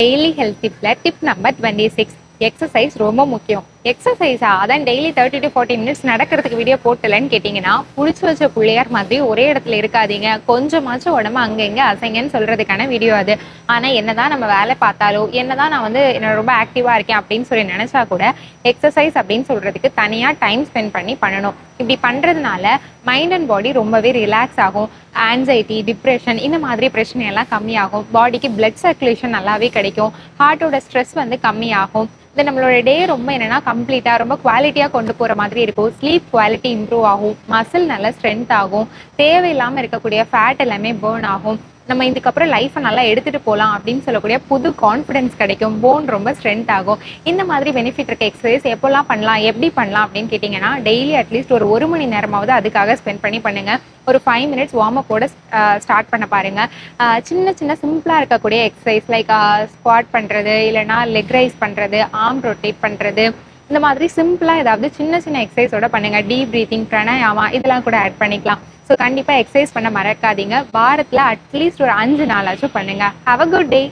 Daily health டிப்ல tip number 26. Exercise ரொம்ப முக்கியம். எக்ஸசைஸா அதான் டெய்லி 30 to 40 மினிட்ஸ் நடக்கிறதுக்கு வீடியோ போட்டலன்னு கேட்டிங்கன்னா, புடிச்சு வச்ச புள்ளையார் மாதிரி ஒரே இடத்துல இருக்காதீங்க. கொஞ்சமாச்சும் உடம்பு அங்க இங்க அசைங்கன்னு சொல்றதுக்கான வீடியோ அது. ஆனா என்னதான் நம்ம வேலை பார்த்தாலோ, என்னதான் நான் என்ன ரொம்ப ஆக்டிவா இருக்கேன் அப்படின்னு சொல்லி நினைச்சா கூட, எக்ஸசைஸ் அப்படின்னு சொல்றதுக்கு தனியா டைம் ஸ்பெண்ட் பண்ணி பண்ணணும். இப்படி பண்றதுனால மைண்ட் அண்ட் பாடி ரொம்பவே ரிலாக்ஸ் ஆகும். ஆன்சைட்டி, டிப்ரெஷன் இந்த மாதிரி பிரச்சனை எல்லாம் கம்மியாகும். பாடிக்கு பிளட் சர்க்குலேஷன் நல்லாவே கிடைக்கும். ஹார்ட்டோட ஸ்ட்ரெஸ் கம்மியாகும். இது நம்மளோட டே ரொம்ப கம்ப்ளீட்டா ரொம்ப குவாலிட்டியா கொண்டு போற மாதிரி இருக்கும். ஸ்லீப் குவாலிட்டி இம்ப்ரூவ் ஆகும். மசில் நல்லா ஸ்ட்ரென்த் ஆகும். தேவையில்லாம இருக்கக்கூடிய ஃபேட் எல்லாமே பேர்ன் ஆகும். நம்ம இதுக்கப்புறம் லைஃப்பை நல்லா எடுத்துட்டு போகலாம் அப்படின்னு சொல்லக்கூடிய புது கான்ஃபிடன்ஸ் கிடைக்கும். போன் ரொம்ப ஸ்ட்ரென்த் ஆகும். இந்த மாதிரி பெனிஃபிட் இருக்க எக்ஸசைஸ் எப்போல்லாம் பண்ணலாம், எப்படி பண்ணலாம் அப்படின்னு கேட்டிங்கன்னா, டெய்லி அட்லீஸ்ட் ஒரு மணி நேரமாவது அதுக்காக ஸ்பெண்ட் பண்ணி பண்ணுங்க. ஒரு 5 மினிட்ஸ் வார்ம் அப்போட ஸ்டார்ட் பண்ண பாருங்க. சின்ன சின்ன சிம்பிளா இருக்கக்கூடிய எக்ஸசைஸ் லைக் ஸ்குவாட் பண்றது, இல்லைன்னா லெக் ரைஸ் பண்றது, ஆர்ம் ரொட்டேட் பண்றது, இந்த மாதிரி சிம்பிளா ஏதாவது சின்ன சின்ன எக்ஸசைஸோட பண்ணுங்க. டீப் பிரீத்திங், பிராணாயாமா இதெல்லாம் கூட ஆட் பண்ணிக்கலாம். ஸோ கண்டிப்பா எக்ஸசைஸ் பண்ண மறக்காதீங்க. வாரத்துல அட்லீஸ்ட் ஒரு 5 நாளாச்சும் பண்ணுங்க. Have a good day.